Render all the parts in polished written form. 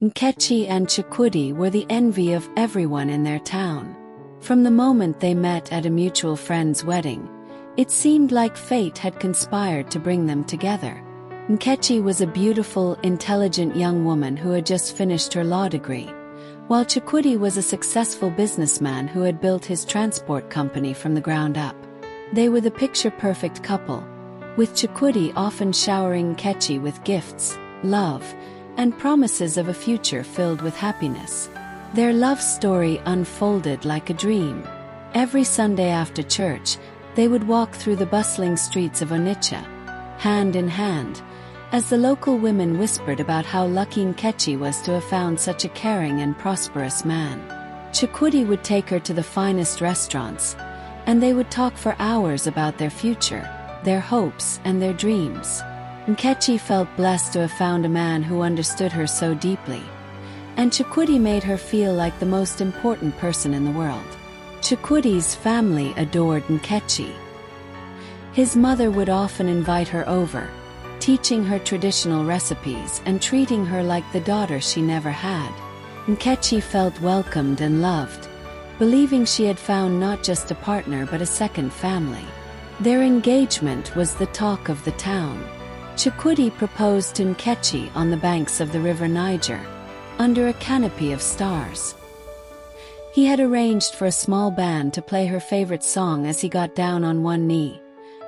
Nkechi and Chukwudi were the envy of everyone in their town. From the moment they met at a mutual friend's wedding, it seemed like fate had conspired to bring them together. Nkechi was a beautiful, intelligent young woman who had just finished her law degree, while Chukwudi was a successful businessman who had built his transport company from the ground up. They were the picture-perfect couple, with Chukwudi often showering Nkechi with gifts, love, and promises of a future filled with happiness. Their love story unfolded like a dream. Every Sunday after church, they would walk through the bustling streets of Onitsha, hand in hand, as the local women whispered about how lucky Nkechi was to have found such a caring and prosperous man. Chukwudi would take her to the finest restaurants, and they would talk for hours about their future, their hopes and their dreams. Nkechi felt blessed to have found a man who understood her so deeply, and Chukwudi made her feel like the most important person in the world. Chukwudi's family adored Nkechi. His mother would often invite her over, teaching her traditional recipes and treating her like the daughter she never had. Nkechi felt welcomed and loved, believing she had found not just a partner but a second family. Their engagement was the talk of the town. Chukwudi proposed to Nkechi on the banks of the river Niger, under a canopy of stars. He had arranged for a small band to play her favorite song as he got down on one knee,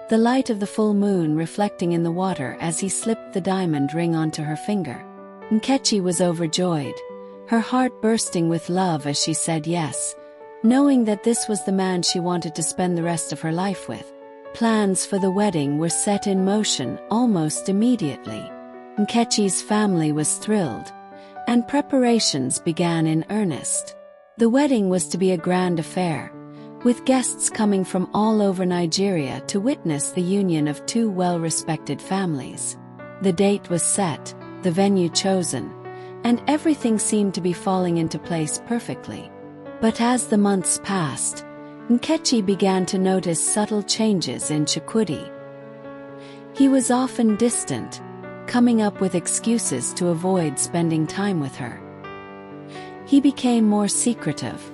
the light of the full moon reflecting in the water as he slipped the diamond ring onto her finger. Nkechi was overjoyed, her heart bursting with love as she said yes, knowing that this was the man she wanted to spend the rest of her life with. Plans for the wedding were set in motion almost immediately. Nkechi's family was thrilled, and preparations began in earnest. The wedding was to be a grand affair, with guests coming from all over Nigeria to witness the union of two well-respected families. The date was set, the venue chosen, and everything seemed to be falling into place perfectly. But as the months passed, Nkechi began to notice subtle changes in Chukwudi. He was often distant, coming up with excuses to avoid spending time with her. He became more secretive,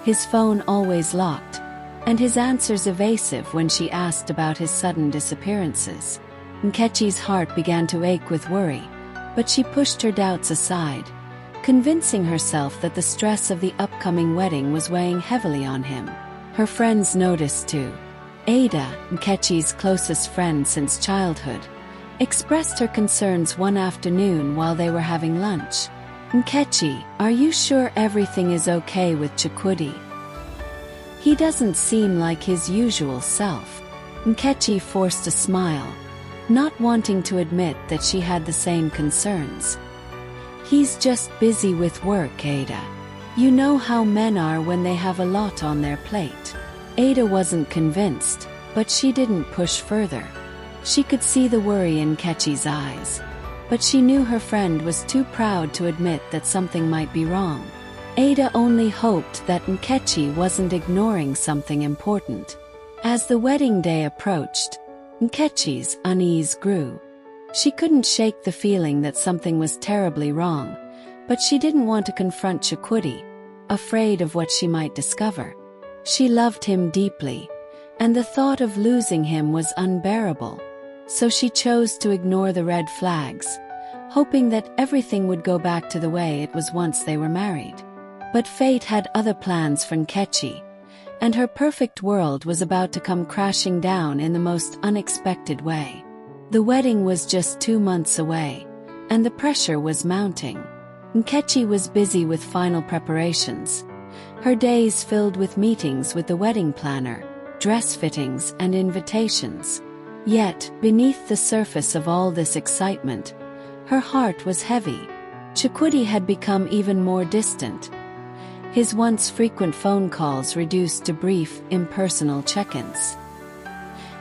his phone always locked, and his answers evasive when she asked about his sudden disappearances. Nkechi's heart began to ache with worry, but she pushed her doubts aside, convincing herself that the stress of the upcoming wedding was weighing heavily on him. Her friends noticed too. Ada, Nkechi's closest friend since childhood, expressed her concerns one afternoon while they were having lunch. "Nkechi, are you sure everything is okay with Chukwudi? He doesn't seem like his usual self." Nkechi forced a smile, not wanting to admit that she had the same concerns. "He's just busy with work, Ada. You know how men are when they have a lot on their plate." Ada wasn't convinced, but she didn't push further. She could see the worry in Nkechi's eyes, but she knew her friend was too proud to admit that something might be wrong. Ada only hoped that Nkechi wasn't ignoring something important. As the wedding day approached, Nkechi's unease grew. She couldn't shake the feeling that something was terribly wrong, but she didn't want to confront Chukwudi, afraid of what she might discover. She loved him deeply, and the thought of losing him was unbearable. So she chose to ignore the red flags, hoping that everything would go back to the way it was once they were married. But fate had other plans for Nkechi, and her perfect world was about to come crashing down in the most unexpected way. The wedding was just 2 months away, and the pressure was mounting. Nkechi was busy with final preparations, her days filled with meetings with the wedding planner, dress fittings and invitations. Yet, beneath the surface of all this excitement, her heart was heavy. Chukwudi had become even more distant, his once frequent phone calls reduced to brief, impersonal check-ins.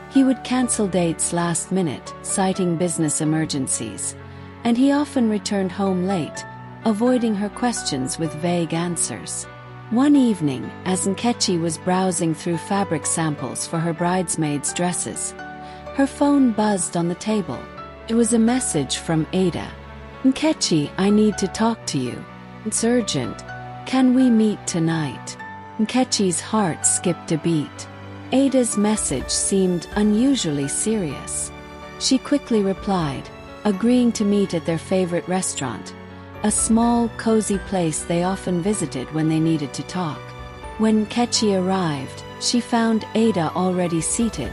He would cancel dates last minute, citing business emergencies, and he often returned home late, avoiding her questions with vague answers. One evening, as Nkechi was browsing through fabric samples for her bridesmaids' dresses, her phone buzzed on the table. It was a message from Ada. Nkechi, I need to talk to you. It's urgent. Can we meet tonight? Nkechi's heart skipped a beat. Ada's message seemed unusually serious. She quickly replied, agreeing to meet at their favorite restaurant, a small, cozy place they often visited when they needed to talk. When Nkechi arrived, she found Ada already seated,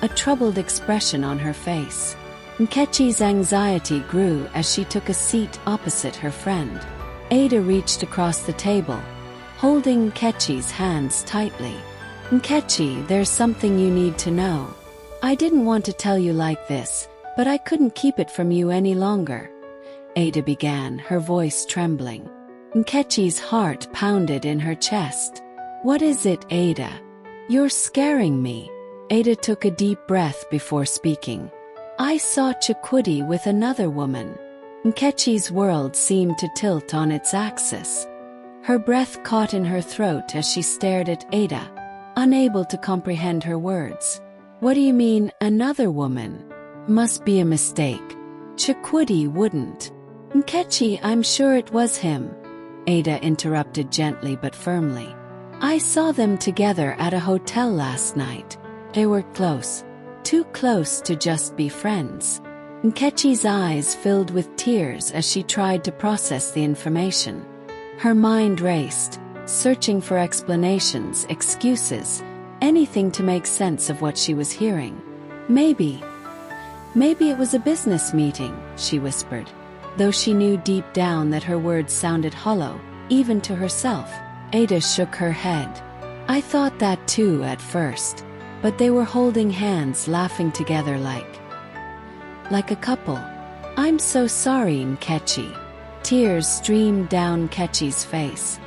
a troubled expression on her face. Nkechi's anxiety grew as she took a seat opposite her friend. Ada reached across the table, holding Nkechi's hands tightly. Nkechi, there's something you need to know. I didn't want to tell you like this, but I couldn't keep it from you any longer. Ada began, her voice trembling. Nkechi's heart pounded in her chest. What is it, Ada? You're scaring me. Ada took a deep breath before speaking. I saw Chukwudi with another woman. Nkechi's world seemed to tilt on its axis. Her breath caught in her throat as she stared at Ada, unable to comprehend her words. What do you mean, another woman? Must be a mistake. Chukwudi wouldn't. Nkechi, I'm sure it was him. Ada interrupted gently but firmly. I saw them together at a hotel last night. They were close. Too close to just be friends. Nkechi's eyes filled with tears as she tried to process the information. Her mind raced, searching for explanations, excuses, anything to make sense of what she was hearing. Maybe it was a business meeting, she whispered, though she knew deep down that her words sounded hollow, even to herself. Ada shook her head. I thought that too at first. But they were holding hands, laughing together like a couple. I'm so sorry, Nkechi. Tears streamed down Nkechi's face,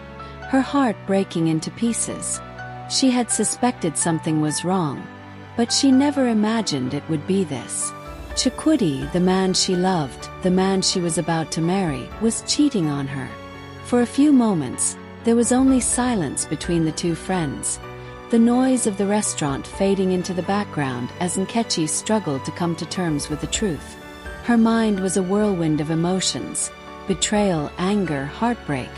her heart breaking into pieces. She had suspected something was wrong, but she never imagined it would be this. Chukwudi, the man she loved, the man she was about to marry, was cheating on her. For a few moments, there was only silence between the two friends, the noise of the restaurant fading into the background as Nkechi struggled to come to terms with the truth. Her mind was a whirlwind of emotions, betrayal, anger, heartbreak,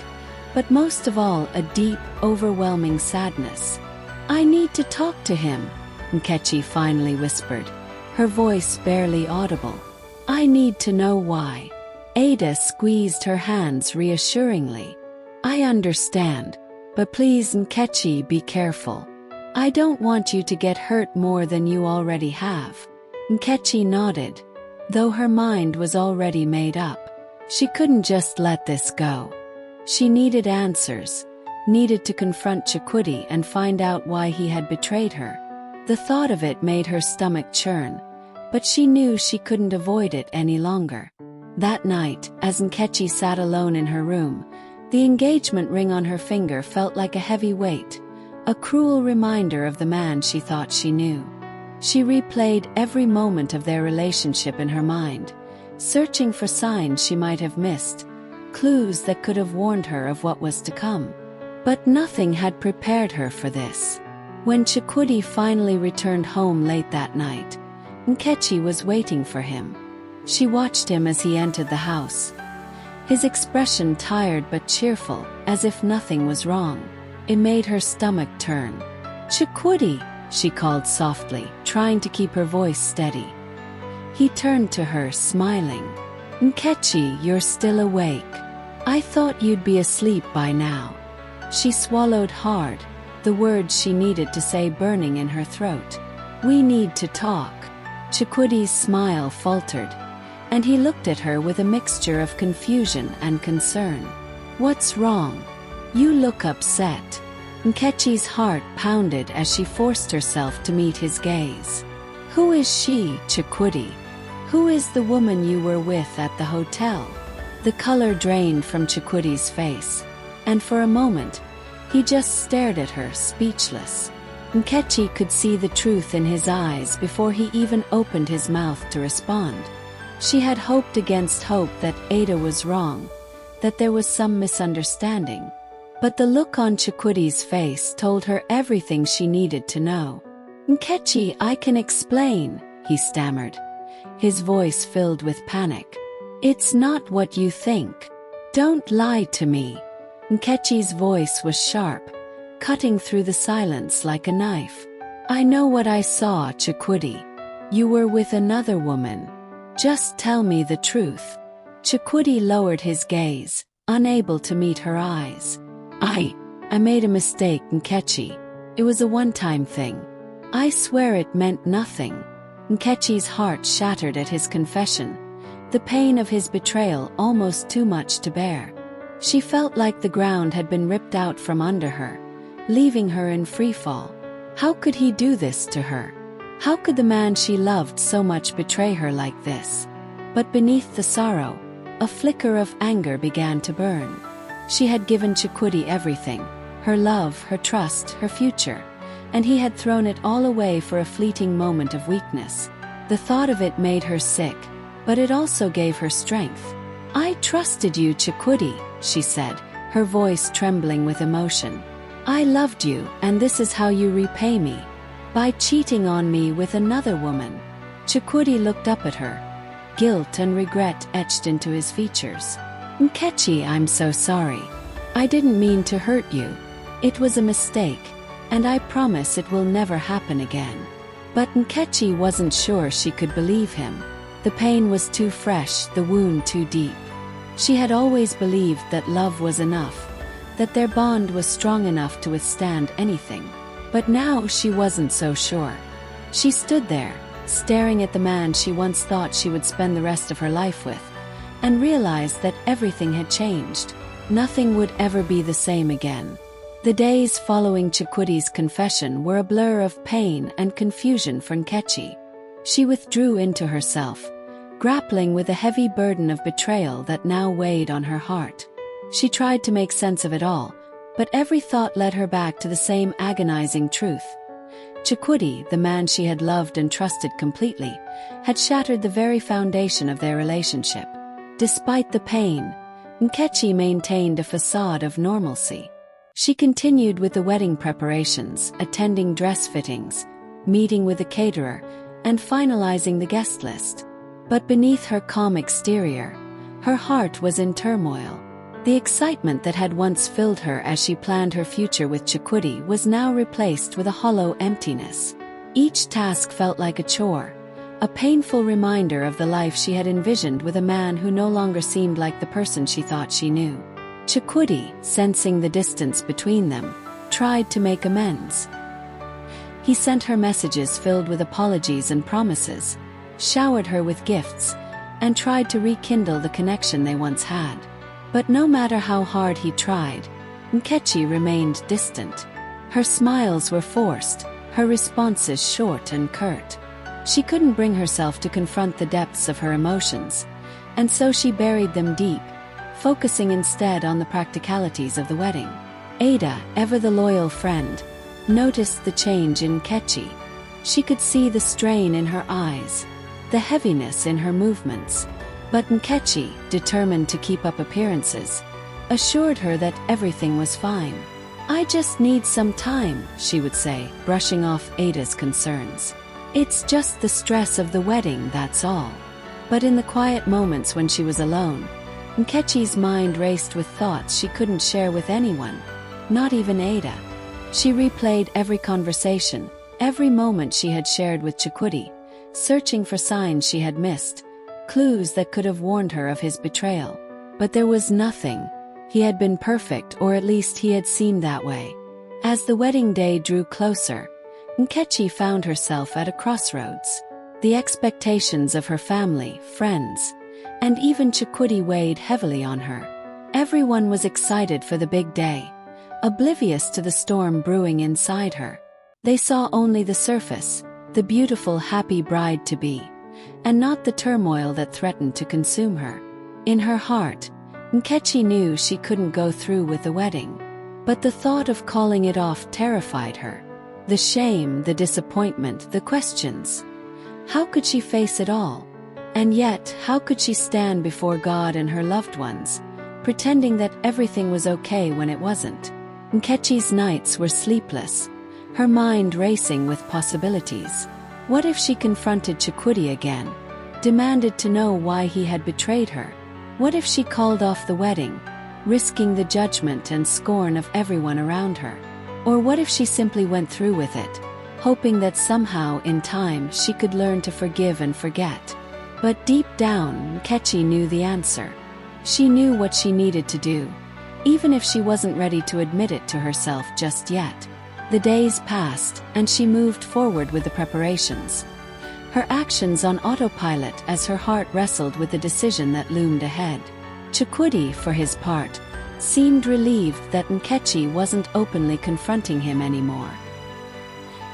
but most of all a deep, overwhelming sadness. I need to talk to him, Nkechi finally whispered, her voice barely audible. I need to know why. Ada squeezed her hands reassuringly. I understand, but please, Nkechi, be careful. I don't want you to get hurt more than you already have. Nkechi nodded, though her mind was already made up. She couldn't just let this go. She needed answers, needed to confront Chukwudi and find out why he had betrayed her. The thought of it made her stomach churn, but she knew she couldn't avoid it any longer. That night, as Nkechi sat alone in her room, the engagement ring on her finger felt like a heavy weight, a cruel reminder of the man she thought she knew. She replayed every moment of their relationship in her mind, searching for signs she might have missed, clues that could have warned her of what was to come. But nothing had prepared her for this. When Chukwudi finally returned home late that night, Nkechi was waiting for him. She watched him as he entered the house. His expression tired but cheerful, as if nothing was wrong. It made her stomach turn. Chukwudi, she called softly, trying to keep her voice steady. He turned to her, smiling. Nkechi, you're still awake. I thought you'd be asleep by now. She swallowed hard, the words she needed to say burning in her throat. We need to talk. Chukwudi's smile faltered, and he looked at her with a mixture of confusion and concern. What's wrong? You look upset. Nkechi's heart pounded as she forced herself to meet his gaze. Who is she, Chukwudi? Who is the woman you were with at the hotel? The color drained from Chukwudi's face, and for a moment, he just stared at her, speechless. Nkechi could see the truth in his eyes before he even opened his mouth to respond. She had hoped against hope that Ada was wrong, that there was some misunderstanding. But the look on Chukwudi's face told her everything she needed to know. Nkechi, I can explain, he stammered, his voice filled with panic. It's not what you think. Don't lie to me. Nkechi's voice was sharp, cutting through the silence like a knife. I know what I saw, Chukwudi. You were with another woman. Just tell me the truth. Chukwudi lowered his gaze, unable to meet her eyes. I made a mistake, Nkechi. It was a one-time thing. I swear it meant nothing. Nkechi's heart shattered at his confession, the pain of his betrayal almost too much to bear. She felt like the ground had been ripped out from under her, leaving her in freefall. How could he do this to her? How could the man she loved so much betray her like this? But beneath the sorrow, a flicker of anger began to burn. She had given Chukwudi everything, her love, her trust, her future, and he had thrown it all away for a fleeting moment of weakness. The thought of it made her sick, but it also gave her strength. I trusted you, Chukwudi, she said, her voice trembling with emotion. I loved you, and this is how you repay me. By cheating on me with another woman. Chukwudi looked up at her, guilt and regret etched into his features. Nkechi, I'm so sorry. I didn't mean to hurt you. It was a mistake, and I promise it will never happen again. But Nkechi wasn't sure she could believe him. The pain was too fresh, the wound too deep. She had always believed that love was enough, that their bond was strong enough to withstand anything. But now she wasn't so sure. She stood there, staring at the man she once thought she would spend the rest of her life with, and realized that everything had changed. Nothing would ever be the same again. The days following Chukwudi's confession were a blur of pain and confusion for Nkechi. She withdrew into herself, grappling with a heavy burden of betrayal that now weighed on her heart. She tried to make sense of it all, but every thought led her back to the same agonizing truth. Chukwudi, the man she had loved and trusted completely, had shattered the very foundation of their relationship. Despite the pain, Nkechi maintained a facade of normalcy. She continued with the wedding preparations, attending dress fittings, meeting with the caterer, and finalizing the guest list. But beneath her calm exterior, her heart was in turmoil. The excitement that had once filled her as she planned her future with Chukwudi was now replaced with a hollow emptiness. Each task felt like a chore, a painful reminder of the life she had envisioned with a man who no longer seemed like the person she thought she knew. Chukwudi, sensing the distance between them, tried to make amends. He sent her messages filled with apologies and promises, showered her with gifts, and tried to rekindle the connection they once had. But no matter how hard he tried, Nkechi remained distant. Her smiles were forced, her responses short and curt. She couldn't bring herself to confront the depths of her emotions, and so she buried them deep, focusing instead on the practicalities of the wedding. Ada, ever the loyal friend, noticed the change in Nkechi. She could see the strain in her eyes, the heaviness in her movements. But Nkechi, determined to keep up appearances, assured her that everything was fine. I just need some time, she would say, brushing off Ada's concerns. It's just the stress of the wedding, that's all. But in the quiet moments when she was alone, Nkechi's mind raced with thoughts she couldn't share with anyone, not even Ada. She replayed every conversation, every moment she had shared with Chukwudi, searching for signs she had missed, clues that could have warned her of his betrayal. But there was nothing. He had been perfect, or at least he had seemed that way. As the wedding day drew closer, Nkechi found herself at a crossroads. The expectations of her family, friends, and even Chukwudi weighed heavily on her. Everyone was excited for the big day, oblivious to the storm brewing inside her. They saw only the surface, the beautiful, happy bride-to-be, and not the turmoil that threatened to consume her. In her heart, Nkechi knew she couldn't go through with the wedding, but the thought of calling it off terrified her. The shame, the disappointment, the questions. How could she face it all? And yet, how could she stand before God and her loved ones, pretending that everything was okay when it wasn't? Nkechi's nights were sleepless, her mind racing with possibilities. What if she confronted Chukwudi again? demanded to know why he had betrayed her. What if she called off the wedding, risking the judgment and scorn of everyone around her? Or what if she simply went through with it, hoping that somehow in time she could learn to forgive and forget? But deep down, Nkechi knew the answer. She knew what she needed to do, even if she wasn't ready to admit it to herself just yet. The days passed, and she moved forward with the preparations, her actions on autopilot as her heart wrestled with the decision that loomed ahead. Chukwudi, for his part, seemed relieved that Nkechi wasn't openly confronting him anymore.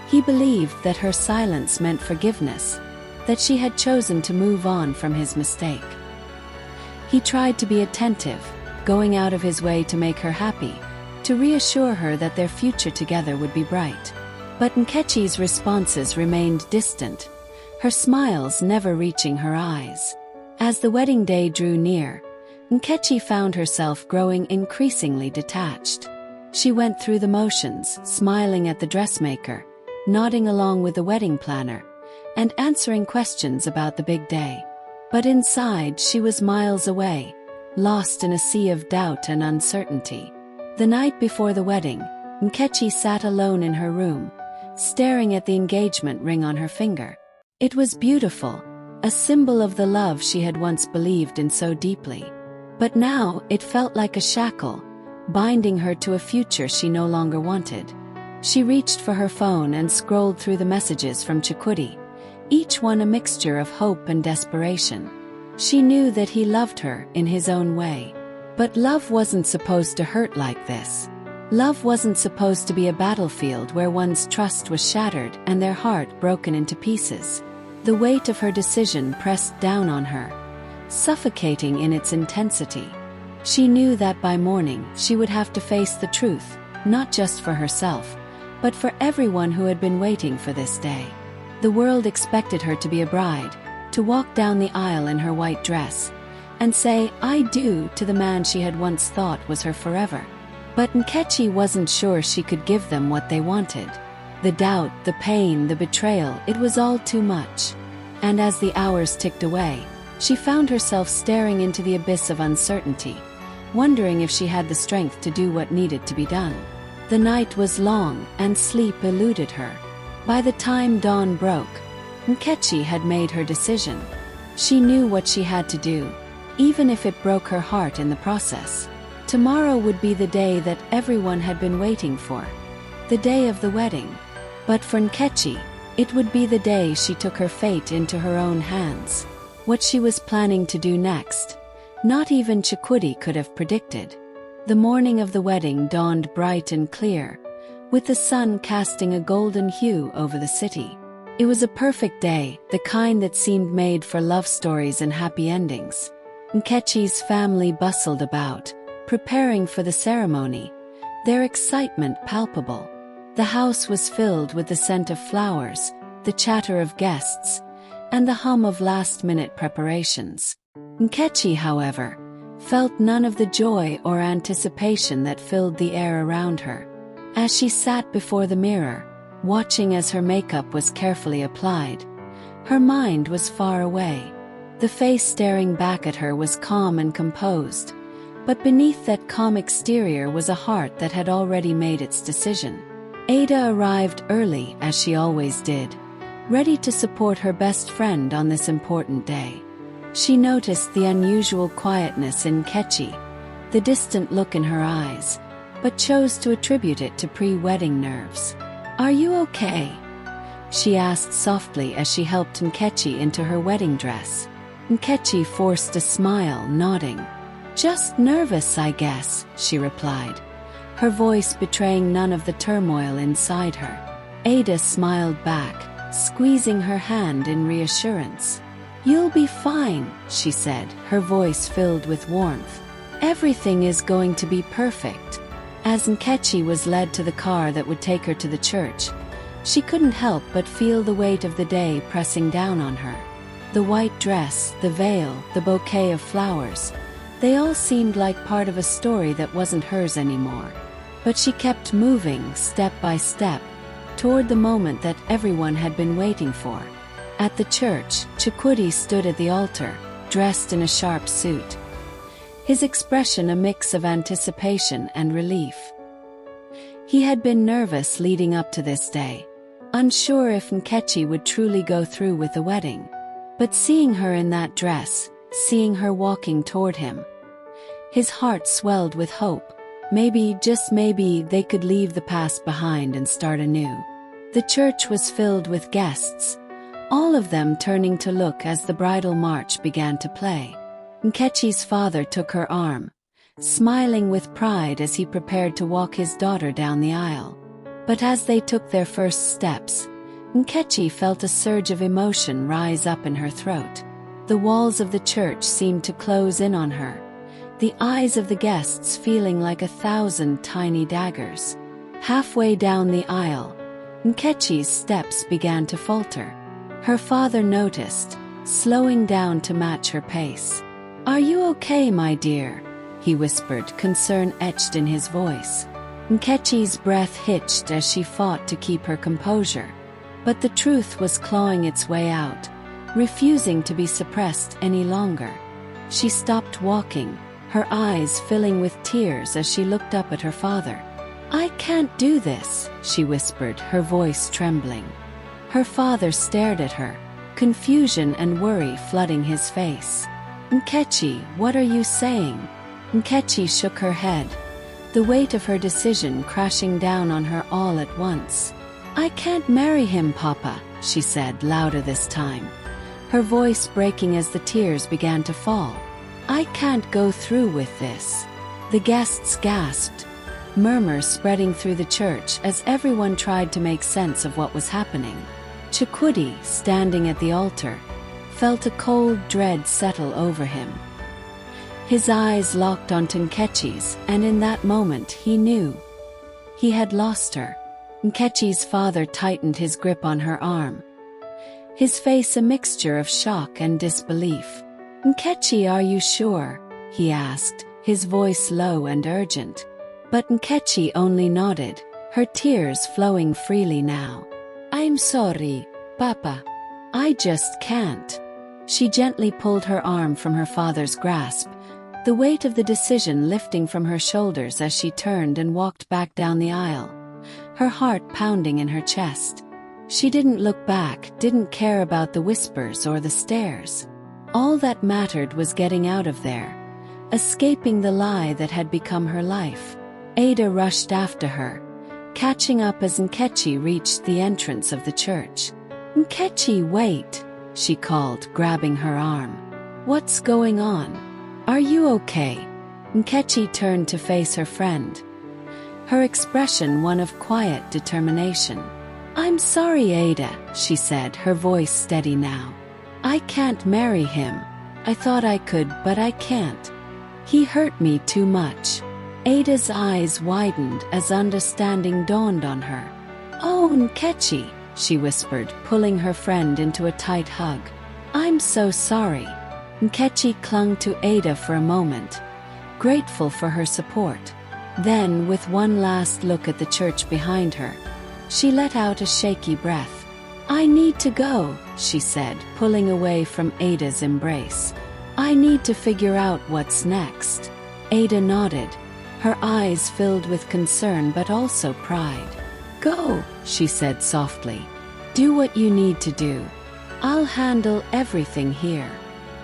He believed that her silence meant forgiveness, that she had chosen to move on from his mistake. He tried to be attentive, going out of his way to make her happy, to reassure her that their future together would be bright. But Nkechi's responses remained distant, her smiles never reaching her eyes. As the wedding day drew near, Nkechi found herself growing increasingly detached. She went through the motions, smiling at the dressmaker, nodding along with the wedding planner, and answering questions about the big day. But inside she was miles away, lost in a sea of doubt and uncertainty. The night before the wedding, Nkechi sat alone in her room, staring at the engagement ring on her finger. It was beautiful, a symbol of the love she had once believed in so deeply. But now it felt like a shackle, binding her to a future she no longer wanted. She reached for her phone and scrolled through the messages from Chukwudi, each one a mixture of hope and desperation. She knew that he loved her in his own way. But love wasn't supposed to hurt like this. Love wasn't supposed to be a battlefield where one's trust was shattered and their heart broken into pieces. The weight of her decision pressed down on her, suffocating in its intensity. She knew that by morning she would have to face the truth, not just for herself, but for everyone who had been waiting for this day. The world expected her to be a bride, to walk down the aisle in her white dress, and say, "I do," to the man she had once thought was her forever. But Nkechi wasn't sure she could give them what they wanted. The doubt, the pain, the betrayal, it was all too much. And as the hours ticked away, she found herself staring into the abyss of uncertainty, wondering if she had the strength to do what needed to be done. The night was long, and sleep eluded her. By the time dawn broke, Nkechi had made her decision. She knew what she had to do, even if it broke her heart in the process. Tomorrow would be the day that everyone had been waiting for, the day of the wedding. But for Nkechi, it would be the day she took her fate into her own hands. What she was planning to do next, not even Chukwudi could have predicted. The morning of the wedding dawned bright and clear, with the sun casting a golden hue over the city. It was a perfect day, the kind that seemed made for love stories and happy endings. Nkechi's family bustled about, preparing for the ceremony, their excitement palpable. The house was filled with the scent of flowers, the chatter of guests, and the hum of last-minute preparations. Nkechi, however, felt none of the joy or anticipation that filled the air around her. As she sat before the mirror, watching as her makeup was carefully applied, her mind was far away. The face staring back at her was calm and composed, but beneath that calm exterior was a heart that had already made its decision. Ada arrived early, as she always did, ready to support her best friend on this important day. She noticed the unusual quietness in Nkechi, the distant look in her eyes, but chose to attribute it to pre-wedding nerves. "Are you okay?" she asked softly as she helped Nkechi into her wedding dress. Nkechi forced a smile, nodding. "Just nervous, I guess," she replied, her voice betraying none of the turmoil inside her. Ada smiled back, squeezing her hand in reassurance. "You'll be fine," she said, her voice filled with warmth. "Everything is going to be perfect." As Nkechi was led to the car that would take her to the church, she couldn't help but feel the weight of the day pressing down on her. The white dress, the veil, the bouquet of flowers, they all seemed like part of a story that wasn't hers anymore. But she kept moving, step by step, toward the moment that everyone had been waiting for. At the church, Chukwudi stood at the altar, dressed in a sharp suit. His expression a mix of anticipation and relief. He had been nervous leading up to this day, unsure if Nkechi would truly go through with the wedding. But seeing her in that dress, seeing her walking toward him, his heart swelled with hope. Maybe, just maybe, they could leave the past behind and start anew. The church was filled with guests, all of them turning to look as the bridal march began to play. Nkechi's father took her arm, smiling with pride as he prepared to walk his daughter down the aisle. But as they took their first steps, Nkechi felt a surge of emotion rise up in her throat. The walls of the church seemed to close in on her, the eyes of the guests feeling like 1,000 tiny daggers. Halfway down the aisle, Nkechi's steps began to falter. Her father noticed, slowing down to match her pace. "Are you okay, my dear?" he whispered, concern etched in his voice. Nkechi's breath hitched as she fought to keep her composure. But the truth was clawing its way out, refusing to be suppressed any longer. She stopped walking, her eyes filling with tears as she looked up at her father. "I can't do this," she whispered, her voice trembling. Her father stared at her, confusion and worry flooding his face. "Nkechi, what are you saying?" Nkechi shook her head, the weight of her decision crashing down on her all at once. "I can't marry him, Papa," she said, louder this time, her voice breaking as the tears began to fall. "I can't go through with this." The guests gasped, murmurs spreading through the church as everyone tried to make sense of what was happening. Chukwudi, standing at the altar, felt a cold dread settle over him. His eyes locked onto Nkechi's, and in that moment he knew he had lost her. Nkechi's father tightened his grip on her arm, his face a mixture of shock and disbelief. "Nkechi, are you sure?" he asked, his voice low and urgent. But Nkechi only nodded, her tears flowing freely now. "I'm sorry, Papa. I just can't." She gently pulled her arm from her father's grasp, the weight of the decision lifting from her shoulders as she turned and walked back down the aisle, her heart pounding in her chest. She didn't look back, didn't care about the whispers or the stares. All that mattered was getting out of there, escaping the lie that had become her life. Ada rushed after her, catching up as Nkechi reached the entrance of the church. "Nkechi, wait," she called, grabbing her arm. "What's going on? Are you okay?" Nkechi turned to face her friend, her expression one of quiet determination. "I'm sorry, Ada," she said, her voice steady now. "I can't marry him. I thought I could, but I can't. He hurt me too much." Ada's eyes widened as understanding dawned on her. "Oh, Nkechi," she whispered, pulling her friend into a tight hug. "I'm so sorry." Nkechi clung to Ada for a moment, grateful for her support. Then, with one last look at the church behind her, she let out a shaky breath. "I need to go," she said, pulling away from Ada's embrace. "I need to figure out what's next." Ada nodded, her eyes filled with concern but also pride. "Go," she said softly. "Do what you need to do. I'll handle everything here."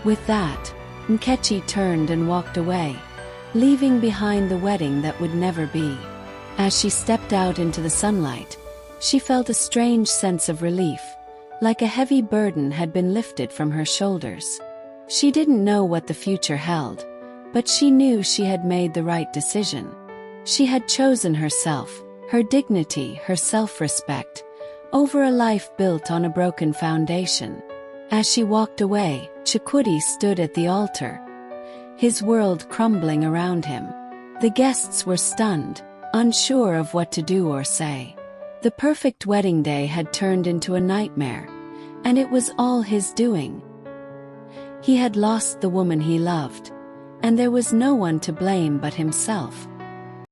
With that, Nkechi turned and walked away, leaving behind the wedding that would never be. As she stepped out into the sunlight, she felt a strange sense of relief, like a heavy burden had been lifted from her shoulders. She didn't know what the future held, but she knew she had made the right decision. She had chosen herself, her dignity, her self-respect, over a life built on a broken foundation. As she walked away, Chukwudi stood at the altar, his world crumbling around him. The guests were stunned, unsure of what to do or say. The perfect wedding day had turned into a nightmare, and it was all his doing. He had lost the woman he loved, and there was no one to blame but himself.